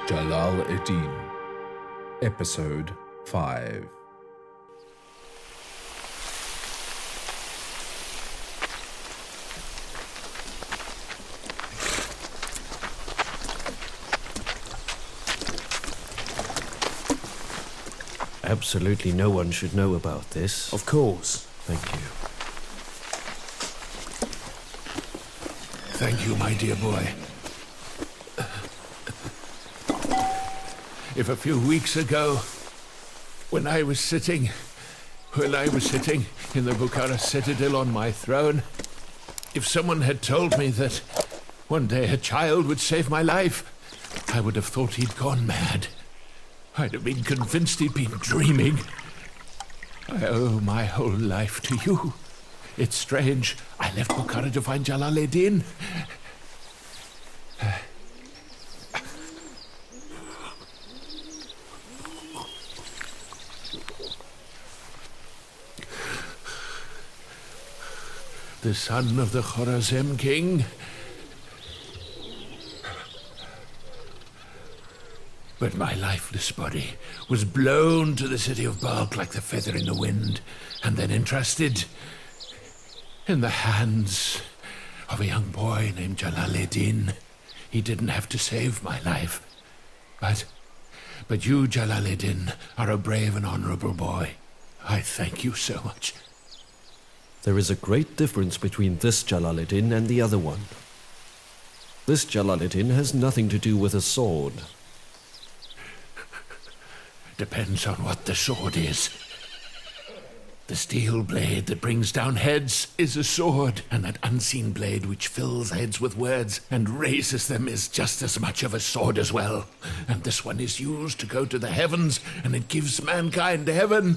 Jalāl al-Dīn, Episode 5. Absolutely no one should know about this. Of course. Thank you. Thank you, my dear boy. If a few weeks ago, when I was sitting in the Bukhara citadel on my throne, if someone had told me that one day a child would save my life, I would have thought he'd gone mad. I'd have been convinced he'd been dreaming. I owe my whole life to you. It's strange. I left Bukhara to find Jalaledin. The son of the Kazem king. But my lifeless body was blown to the city of Balkh like the feather in the wind, and then entrusted in the hands of a young boy named Jalaledin. He didn't have to save my life. But you, Jalaledin, are a brave and honorable boy. I thank you so much. There is a great difference between this Jalaledin and the other one. This Jalaledin has nothing to do with a sword. Depends on what the sword is. The steel blade that brings down heads is a sword, and that unseen blade which fills heads with words and raises them is just as much of a sword as well. And this one is used to go to the heavens, and it gives mankind heaven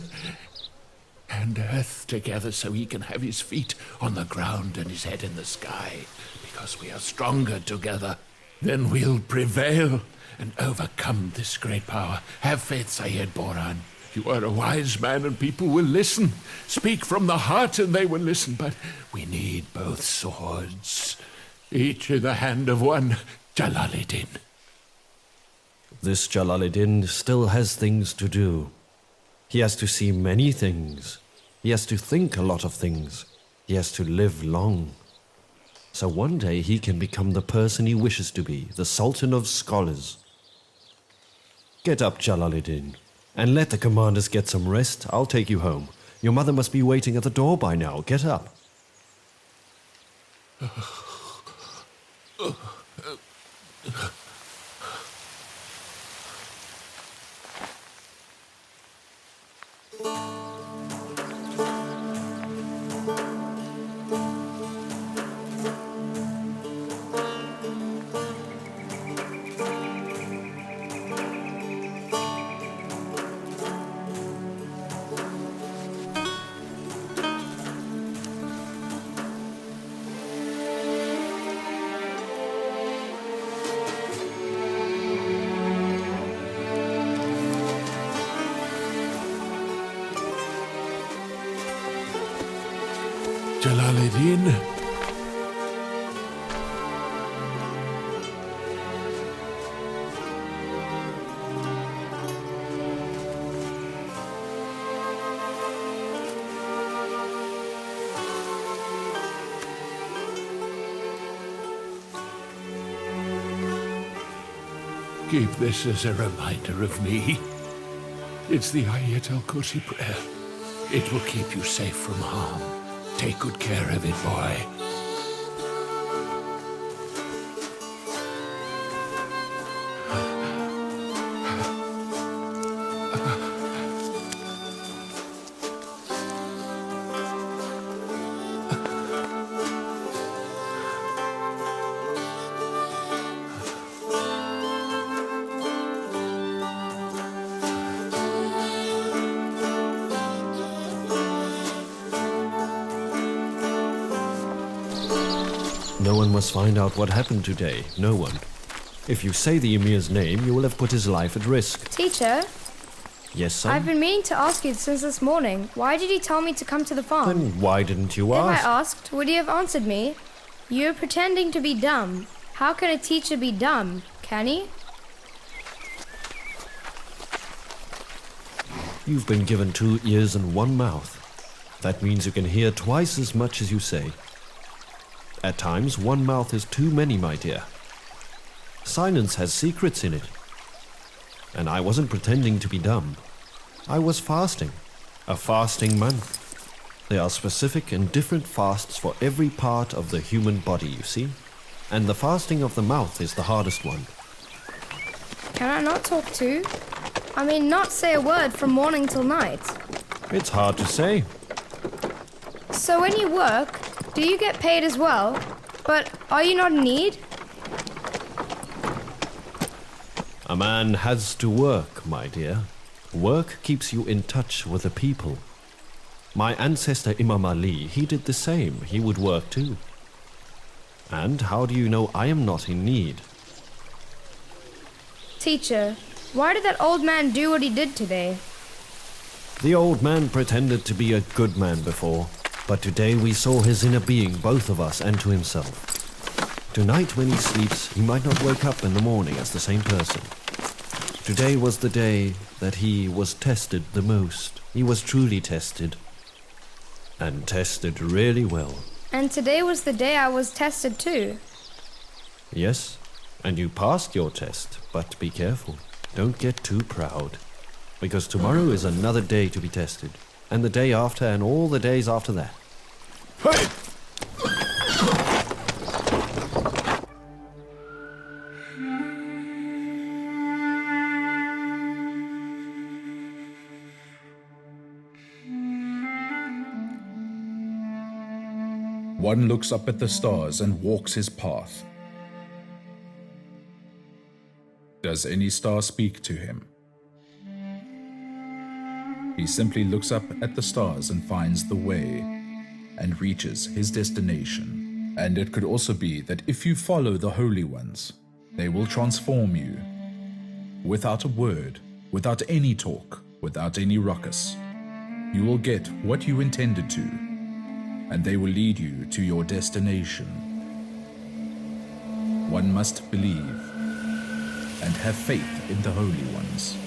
and earth together so he can have his feet on the ground and his head in the sky. Because we are stronger together, then we'll prevail and overcome this great power. Have faith, Sayyid Boran. You are a wise man and people will listen. Speak from the heart and they will listen, but we need both swords, each in the hand of one Jalaledin. This Jalaledin still has things to do. He has to see many things. He has to think a lot of things. He has to live long. So one day he can become the person he wishes to be, the Sultan of Scholars. Get up, Jalaledin, and let the commanders get some rest. I'll take you home. Your mother must be waiting at the door by now. Get up. Jalaledin. Keep this as a reminder of me. It's the Ayat al-Kursi prayer. It will keep you safe from harm. Take good care of it, boy. No one must find out what happened today. No one. If you say the Emir's name, you will have put his life at risk. Teacher? Yes, son? I've been meaning to ask you since this morning. Why did he tell me to come to the farm? Then why didn't you If ask? I asked, would he have answered me? You're pretending to be dumb. How can a teacher be dumb? Can he? You've been given 2 ears and 1 mouth. That means you can hear twice as much as you say. At times, 1 mouth is too many, my dear. Silence has secrets in it. And I wasn't pretending to be dumb. I was fasting. A fasting month. There are specific and different fasts for every part of the human body, you see? And the fasting of the mouth is the hardest one. Can I not talk too? I mean, not say a word from morning till night. It's hard to say. So when you work, do you get paid as well? But are you not in need? A man has to work, my dear. Work keeps you in touch with the people. My ancestor Imam Ali, he did the same. He would work too. And how do you know I am not in need? Teacher, why did that old man do what he did today? The old man pretended to be a good man before, but today we saw his inner being, both of us, and to himself. Tonight when he sleeps, he might not wake up in the morning as the same person. Today was the day that he was tested the most. He was truly tested. And tested really well. And today was the day I was tested too. Yes, and you passed your test, but be careful. Don't get too proud. Because tomorrow is another day to be tested. And the day after, and all the days after that. Hey! One looks up at the stars and walks his path. Does any star speak to him? He simply looks up at the stars and finds the way and reaches his destination. And it could also be that if you follow the holy ones, they will transform you. Without a word, without any talk, without any ruckus, you will get what you intended to, and they will lead you to your destination. One must believe and have faith in the holy ones.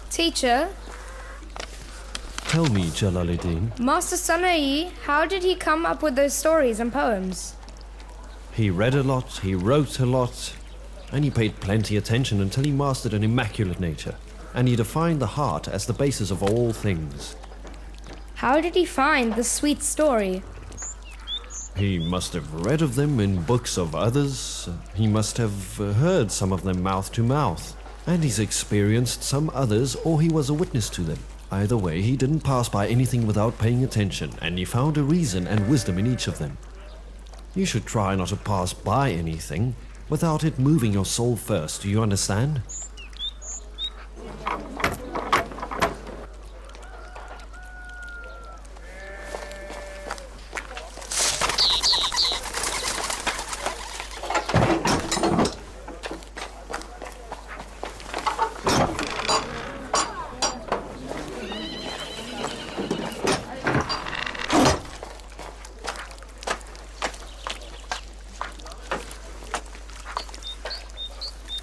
Teacher, Tell me, Jalaledin. Master Sana'i, how did he come up with those stories and poems? He read a lot, he wrote a lot, and he paid plenty attention until he mastered an immaculate nature, and he defined the heart as the basis of all things. How did he find the sweet story? He must have read of them in books of others. He must have heard some of them mouth to mouth. And he's experienced some others, or he was a witness to them. Either way, he didn't pass by anything without paying attention, and he found a reason and wisdom in each of them. You should try not to pass by anything without it moving your soul first, do you understand?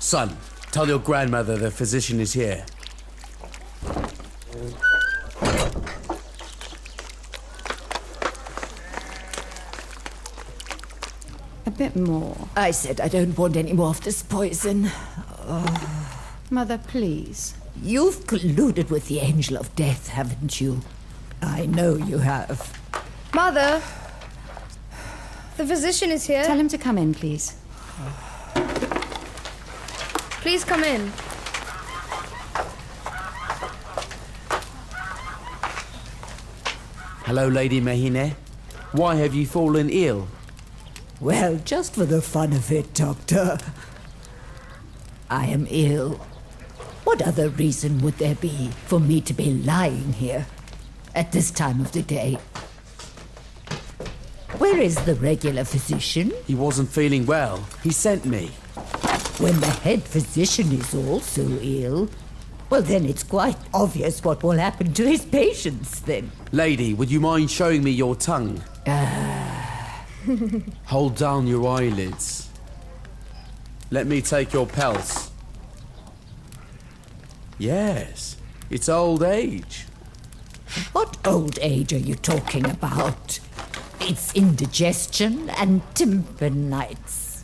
Son, tell your grandmother the physician is here. A bit more. I said I don't want any more of this poison. Mother, please. You've colluded with the angel of death, haven't you? I know you have. Mother, the physician is here. Tell him to come in, please. Please come in. Hello, Lady Mahine. Why have you fallen ill? Well, just for the fun of it, Doctor. I am ill. What other reason would there be for me to be lying here at this time of the day? Where is the regular physician? He wasn't feeling well. He sent me. When the head physician is also ill, Well, then it's quite obvious what will happen to his patients, then. Lady, would you mind showing me your tongue? Hold down your eyelids. Let me take your pulse. Yes, it's old age. What old age are you talking about? It's indigestion and tympanitis.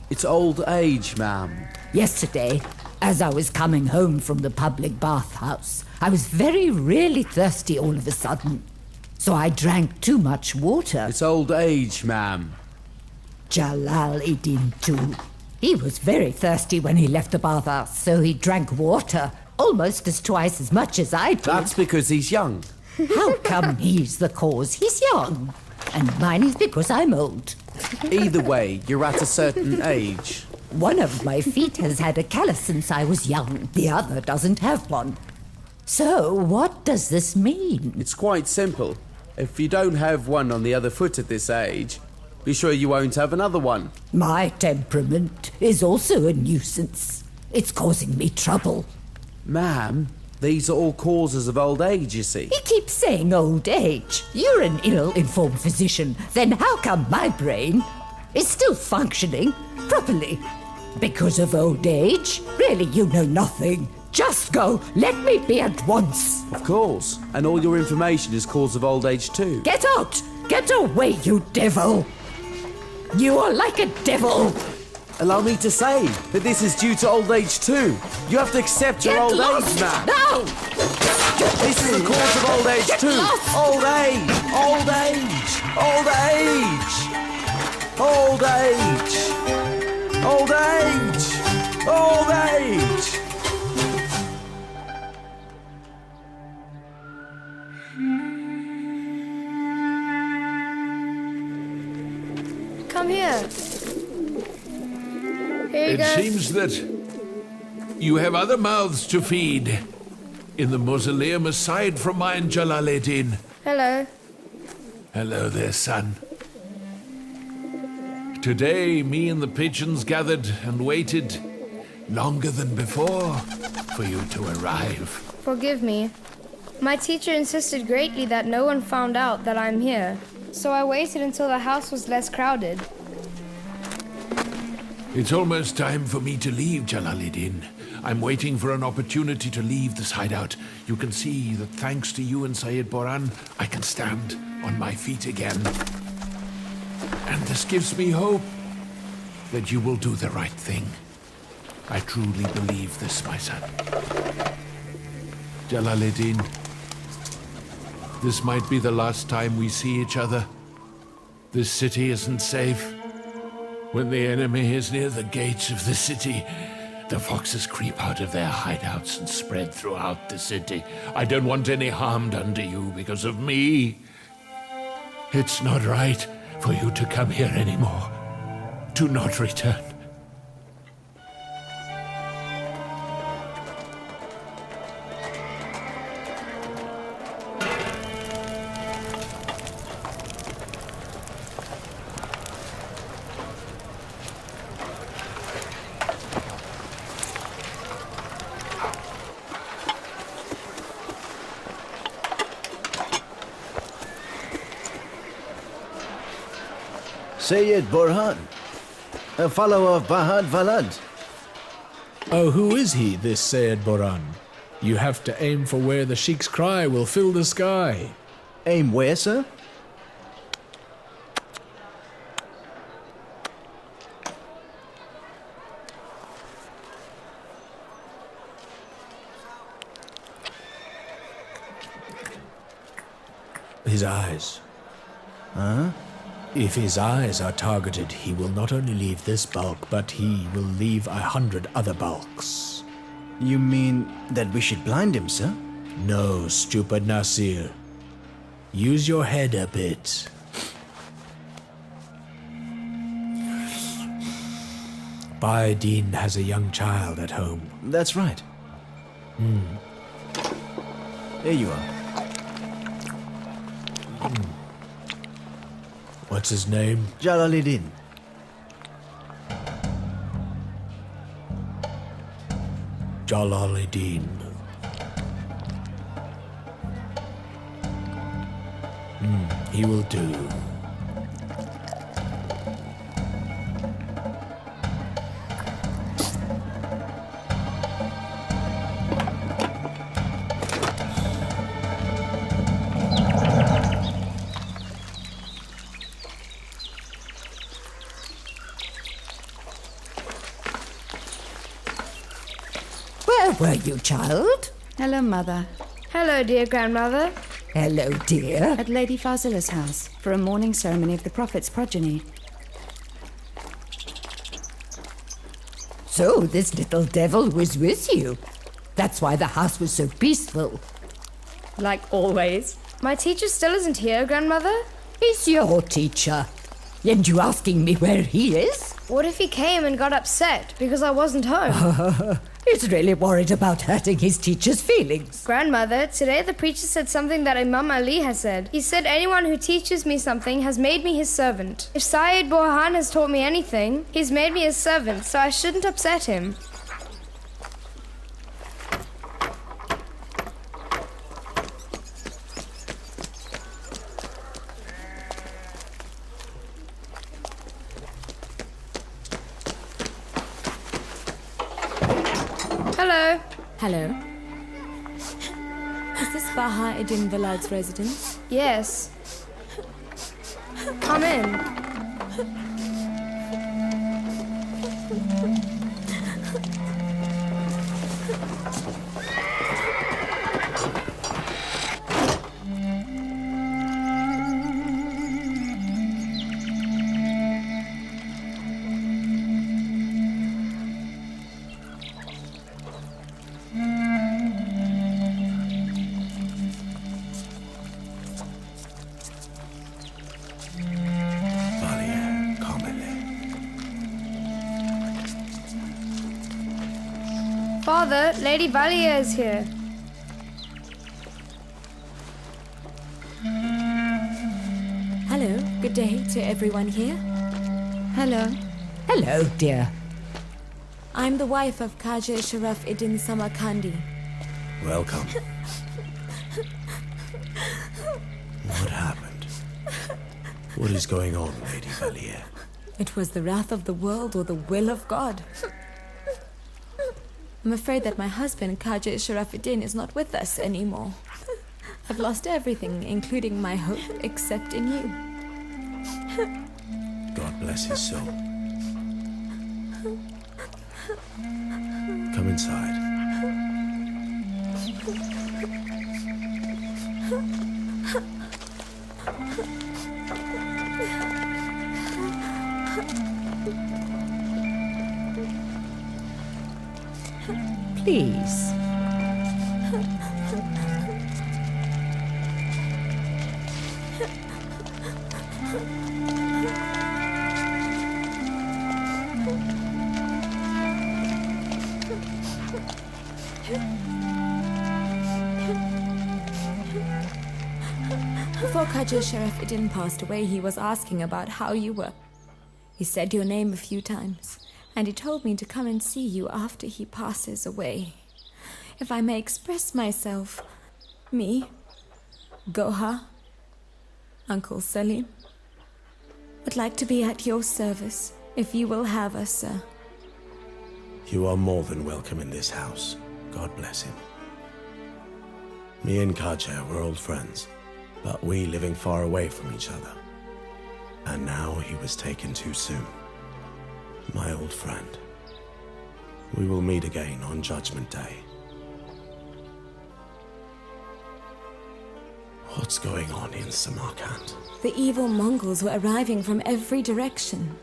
It's old age, ma'am. Yesterday, as I was coming home from the public bathhouse, I was really thirsty all of a sudden. So I drank too much water. It's old age, ma'am. Jalaledin too. He was very thirsty when he left the bathhouse, so he drank water, almost twice as much as I did. That's because he's young. How come he's the cause? He's young. And mine is because I'm old. Either way, you're at a certain age. One of my feet has had a callus since I was young. The other doesn't have one. So, what does this mean? It's quite simple. If you don't have one on the other foot at this age, be sure you won't have another one. My temperament is also a nuisance. It's causing me trouble. Ma'am, these are all causes of old age, you see. He keeps saying old age. You're an ill-informed physician. Then how come my brain is still functioning properly? Because of old age? Really, you know nothing. Just go. Let me be at once. Of course. And all your information is cause of old age too. Get out! Get away, you devil! You are like a devil! Allow me to say that this is due to old age too. You have to accept your old age, man. No! This is the cause of old age too. Lost. Old age! Old age! Old age! Old age! Old age! Old age! Come here. Here you It go. seems that you have other mouths to feed in the mausoleum aside from mine, Jalaledin. Hello. Hello there, son. Today, me and the pigeons gathered and waited longer than before for you to arrive. Forgive me. My teacher insisted greatly that no one found out that I'm here. So I waited until the house was less crowded. It's almost time for me to leave, Jalaledin. I'm waiting for an opportunity to leave this hideout. You can see that thanks to you and Sayyid Boran, I can stand on my feet again. And this gives me hope that you will do the right thing. I truly believe this, my son. Jalaledin, this might be the last time we see each other. This city isn't safe. When the enemy is near the gates of the city, the foxes creep out of their hideouts and spread throughout the city. I don't want any harm done to you because of me. It's not right for you to come here anymore. Do not return. Sayyid Burhan, a follower of Bahad Valad. Oh, who is he, this Sayyid Boran? You have to aim for where the Sheikh's cry will fill the sky. Aim where, sir? His eyes. Huh? If his eyes are targeted, he will not only leave this bulk, but he will leave 100 other bulks. You mean that we should blind him, sir? No, stupid Nasir. Use your head a bit. Bayadeen has a young child at home. That's right. Here you are. What's his name? Jalaledin. Jalāl al-Dīn He will do. Where were you, child? Hello, Mother. Hello, dear grandmother. Hello, dear. At Lady Fazila's house for a morning ceremony of the Prophet's progeny. So this little devil was with you. That's why the house was so peaceful. Like always. My teacher still isn't here, grandmother. He's your teacher. And you asking me where he is? What if he came and got upset because I wasn't home? He's really worried about hurting his teacher's feelings. Grandmother, today the preacher said something that Imam Ali has said. He said anyone who teaches me something has made me his servant. If Sayyid Burhan has taught me anything, he's made me his servant, so I shouldn't upset him. Hello. Hello. Is this Baha'u'ddin Vilad's residence? Yes. Come in. Father, Lady Valia is here. Hello. Good day to everyone here. Hello. Hello, dear. I'm the wife of Khaja Sharaf-Iddin Samarkandi. Welcome. What happened? What is going on, Lady Valier? It was the wrath of the world or the will of God. I'm afraid that my husband, Khaja Sharaf-Iddin, is not with us anymore. I've lost everything, including my hope, except in you. God bless his soul. Come inside. Please. Before Khaja Sharaf-Iddin passed away, he was asking about how you were. He said your name a few times, and he told me to come and see you after he passes away. If I may express myself, me, Goha, Uncle Salim, would like to be at your service, if you will have us, sir. You are more than welcome in this house. God bless him. Me and Khaja were old friends, but we living far away from each other. And now he was taken too soon. My old friend. We will meet again on Judgment Day. What's going on in Samarkand? The evil Mongols were arriving from every direction.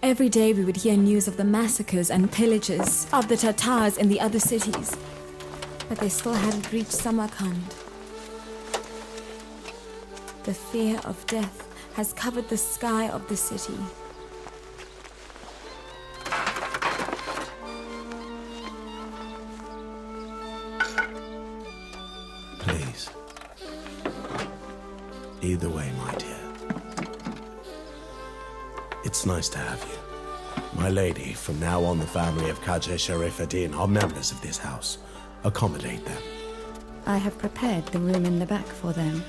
Every day we would hear news of the massacres and pillages of the Tatars in the other cities. But they still hadn't reached Samarkand. The fear of death has covered the sky of the city. Please. Either way, my dear. It's nice to have you. My lady, from now on the family of Khaja Sharaf-Iddin are members of this house. Accommodate them. I have prepared the room in the back for them.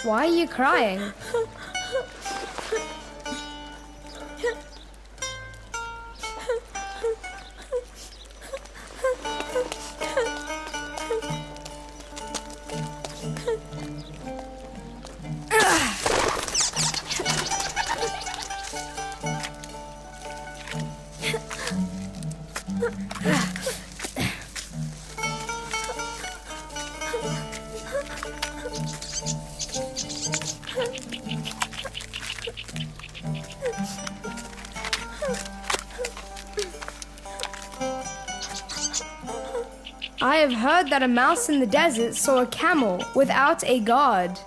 Why are you crying? I have heard that a mouse in the desert saw a camel without a guard.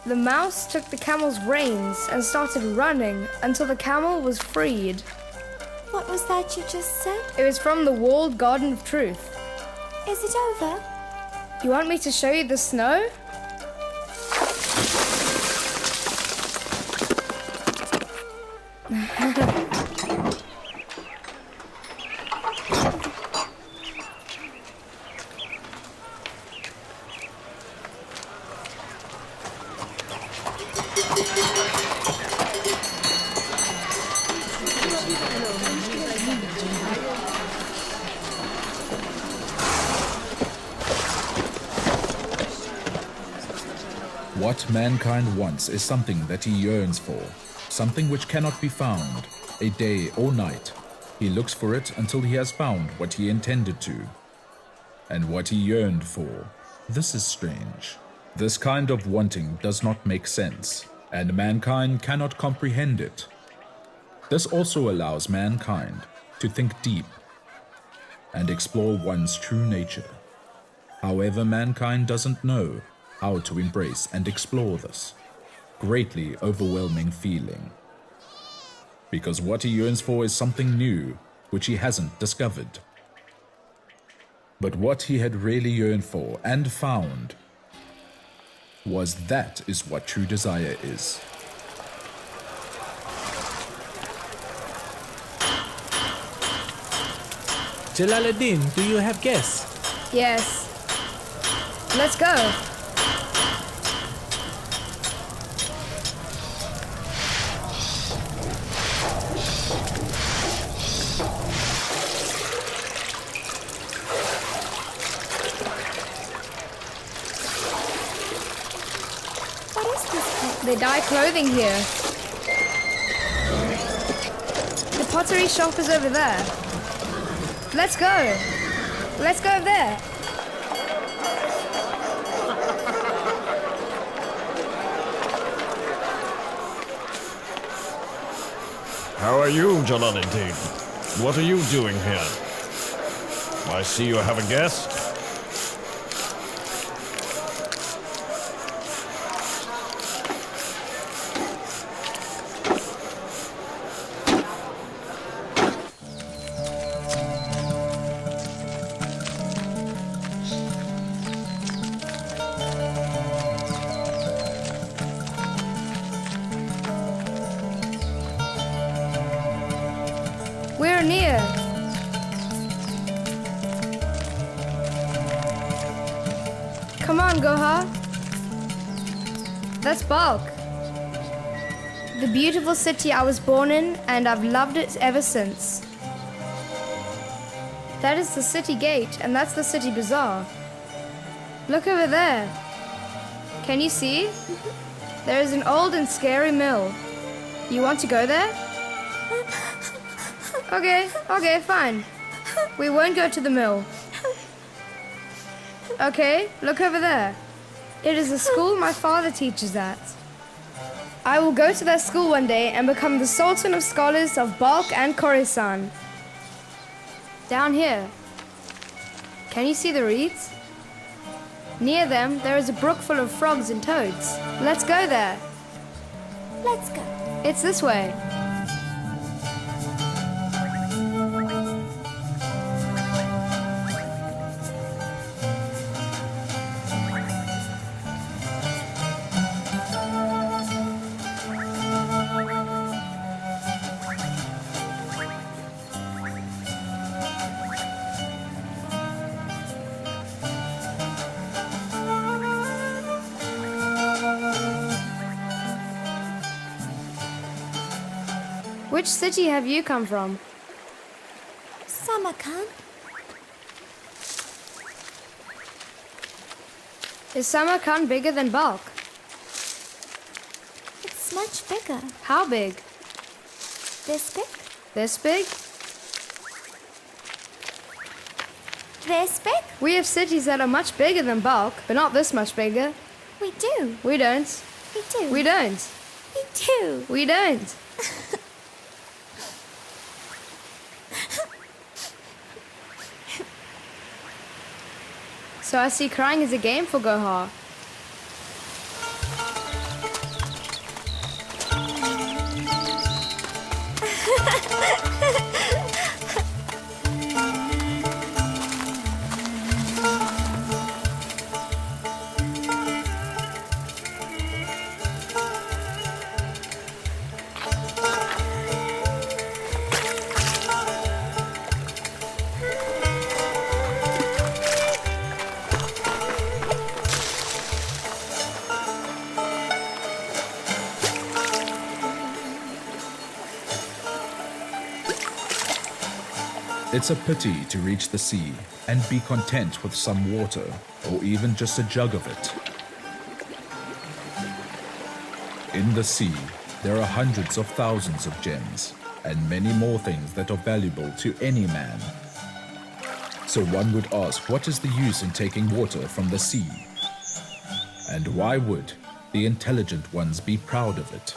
The mouse took the camel's reins and started running until the camel was freed. What was that you just said? It was from the walled garden of truth. Is it over? You want me to show you the snow? What mankind wants is something that he yearns for, something which cannot be found, a day or night. He looks for it until he has found what he intended to, and what he yearned for. This is strange. This kind of wanting does not make sense, and mankind cannot comprehend it. This also allows mankind to think deep and explore one's true nature. However, mankind doesn't know how to embrace and explore this greatly overwhelming feeling. Because what he yearns for is something new, which he hasn't discovered. But what he had really yearned for and found was that is what true desire is. Jalaledin, do you have guests? Yes. Let's go. They dye clothing here. The pottery shop is over there. Let's go. Let's go over there. How are you, Jalaledin? What are you doing here? I see you have a guest. We're near. Come on, Goha. That's Balkh. The beautiful city I was born in, and I've loved it ever since. That is the city gate, and that's the city bazaar. Look over there. Can you see? There is an old and scary mill. You want to go there? Okay, fine. We won't go to the mill. Okay, look over there. It is a school my father teaches at. I will go to that school one day and become the Sultan of Scholars of Balkh and Khorasan. Down here. Can you see the reeds? Near them, there is a brook full of frogs and toads. Let's go there. Let's go. It's this way. Which city have you come from? Samarkand. Is Samarkand bigger than Balkh? It's much bigger. How big? This big? This big? This big? We have cities that are much bigger than Balkh, but not this much bigger. We do. We don't. We do. We don't. We do. We don't. So I see crying is a game for Gohar. It's a pity to reach the sea and be content with some water, or even just a jug of it. In the sea, there are hundreds of thousands of gems, and many more things that are valuable to any man. So one would ask, what is the use in taking water from the sea? And why would the intelligent ones be proud of it?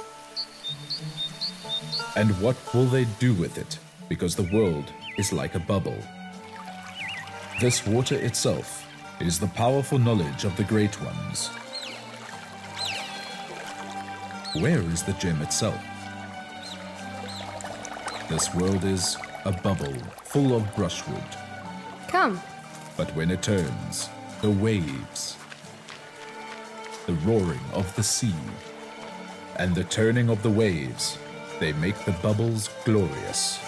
And what will they do with it? Because the world is like a bubble. This water itself is the powerful knowledge of the great ones. Where is the gem itself? This world is a bubble full of brushwood. Come. But when it turns, the waves, the roaring of the sea, and the turning of the waves, they make the bubbles glorious.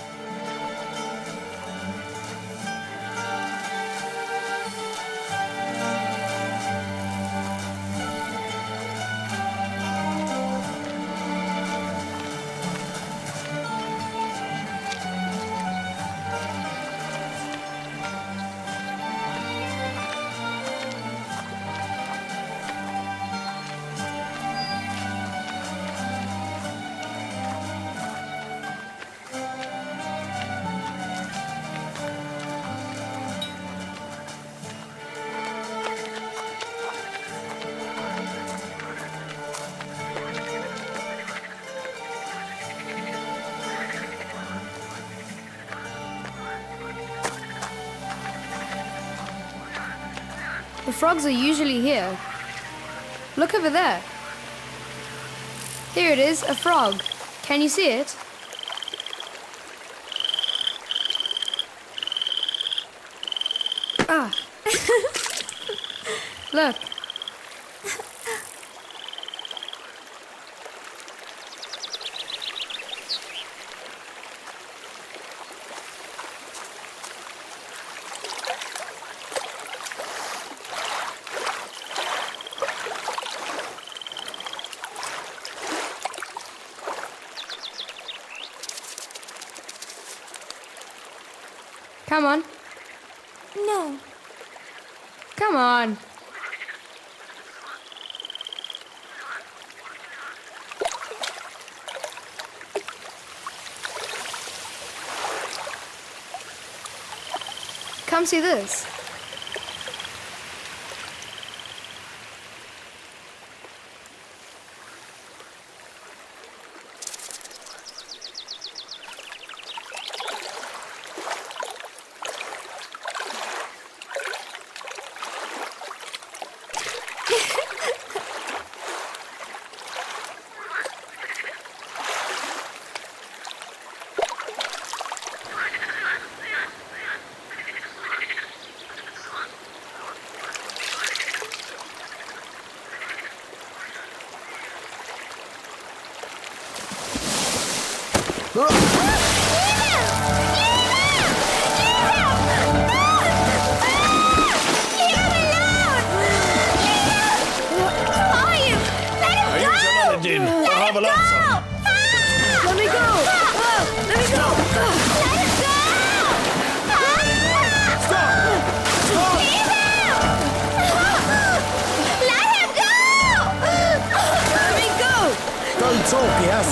The frogs are usually here. Look over there. Here it is, a frog. Can you see it? Ah. Look. Come on. No. Come on. Come see this.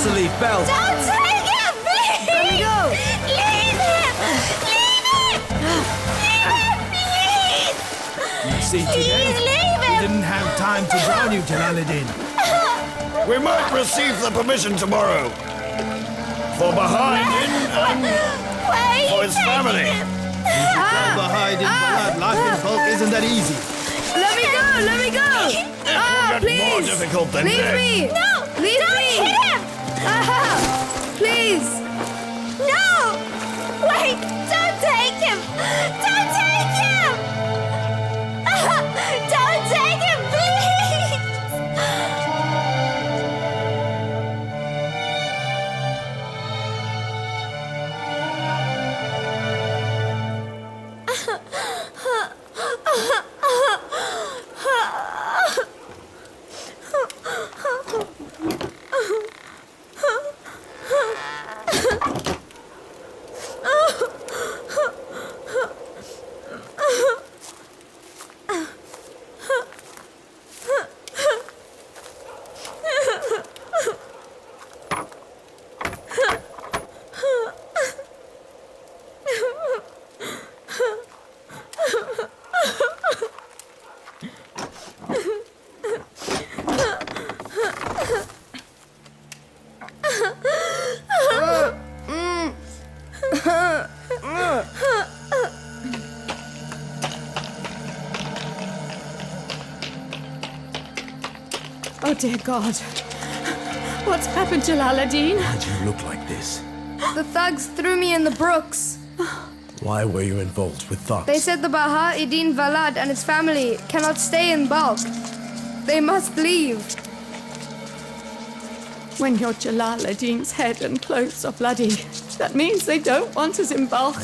to leave, Belle. Don't take him, please! Let me go! Leave him! Leave him! Leave him, please! You see, Please today, leave we him! didn't have time to drown you, Jalaledin. We might receive the permission tomorrow. For Baha'u'ddin and Wait, for his family. Well, Baha'u'ddin Balad, life in bulk isn't that easy. Let me go! Let me go! Ah, Get more please! difficult than Leave this. me! No! Leave don't me! hit him! Please! No! Wait! Don't take him! Don't take him! Don't take him, please! Oh, dear God. What's happened, Jalaledin? Why'd you look like this? The thugs threw me in the brooks. Why were you involved with thugs? They said the Baha'u'ddin Balad and his family cannot stay in Balkh. They must leave. When your Jalaledin's head and clothes are bloody, that means they don't want us in Balkh.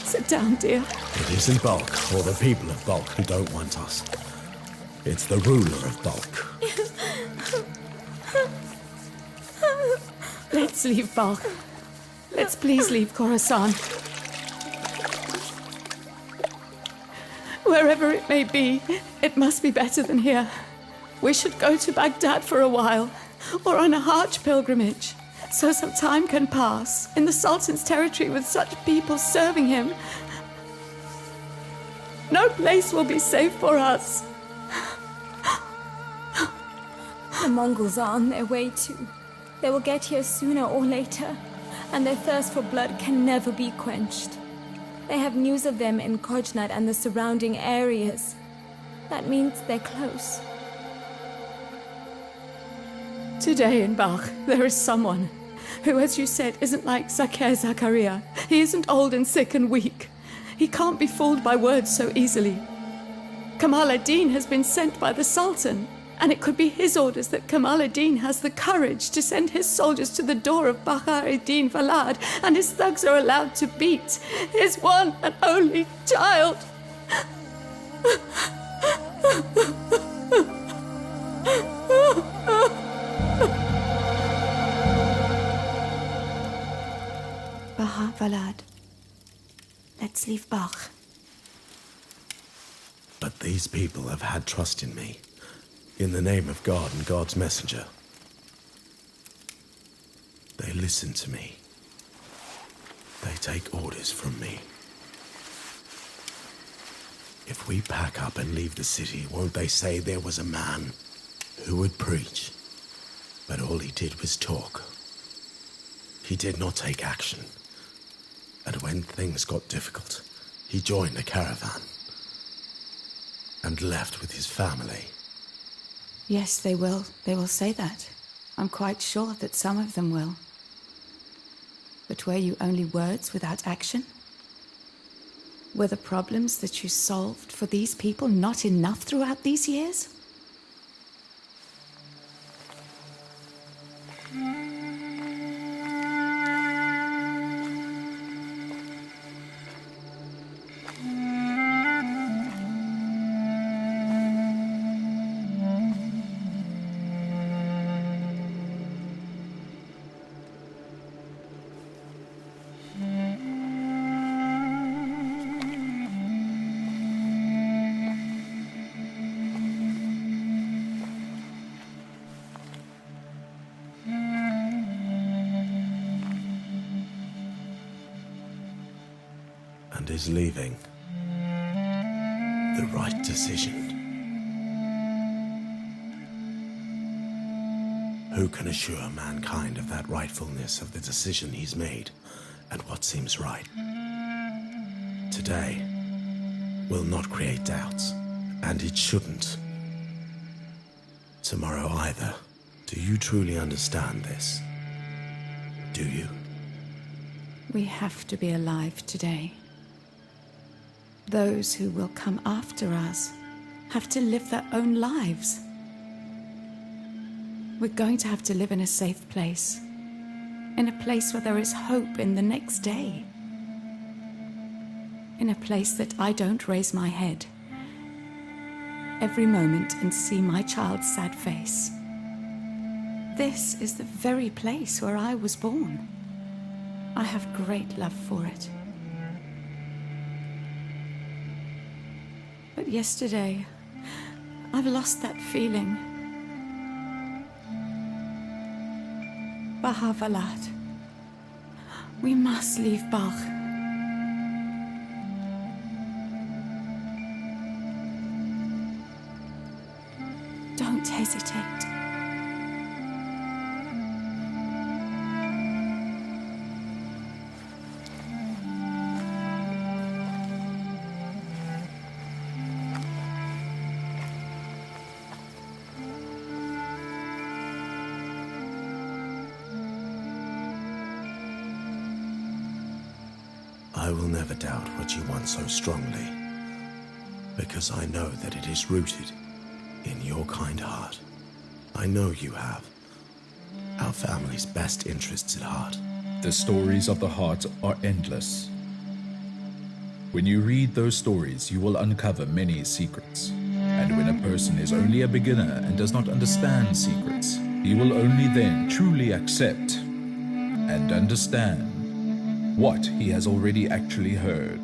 Sit down, dear. It isn't Balkh or the people of Balkh who don't want us. It's the ruler of Balkh. Let's leave Balkh. Let's please leave Khorasan. Wherever it may be, it must be better than here. We should go to Baghdad for a while, or on a Hajj pilgrimage, so some time can pass in the Sultan's territory with such people serving him. No place will be safe for us. The Mongols are on their way too. They will get here sooner or later, and their thirst for blood can never be quenched. They have news of them in Kojnat and the surrounding areas. That means they're close. Today in Balkh, there is someone who, as you said, isn't like Zakir Zakaria. He isn't old and sick and weak. He can't be fooled by words so easily. Kamal ad-Din has been sent by the Sultan, and it could be his orders that Kamal ad-Din has the courage to send his soldiers to the door of Baha'u'ddin Balad, and his thugs are allowed to beat his one and only child. Baha Balad. Let's leave Balkh. But these people have had trust in me, in the name of God and God's messenger. They listen to me. They take orders from me. If we pack up and leave the city, won't they say there was a man who would preach, but all he did was talk? He did not take action. And when things got difficult, he joined a caravan and left with his family. Yes, they will. They will say that. I'm quite sure that some of them will. But were you only words without action? Were the problems that you solved for these people not enough throughout these years? And is leaving the right decision? Who can assure mankind of that rightfulness of the decision he's made and what seems right? Today will not create doubts, and it shouldn't. Tomorrow either. Do you truly understand this? Do you? We have to be alive today. Those who will come after us have to live their own lives. We're going to have to live in a safe place. In a place where there is hope in the next day. In a place that I don't raise my head every moment and see my child's sad face. This is the very place where I was born. I have great love for it. But yesterday, I've lost that feeling. Bahavalat. We must leave Balkh. Don't hesitate. I will never doubt what you want so strongly, because I know that it is rooted in your kind heart. I know you have our family's best interests at heart. The stories of the heart are endless. When you read those stories, you will uncover many secrets. And when a person is only a beginner and does not understand secrets, he will only then truly accept and understand what he has already actually heard.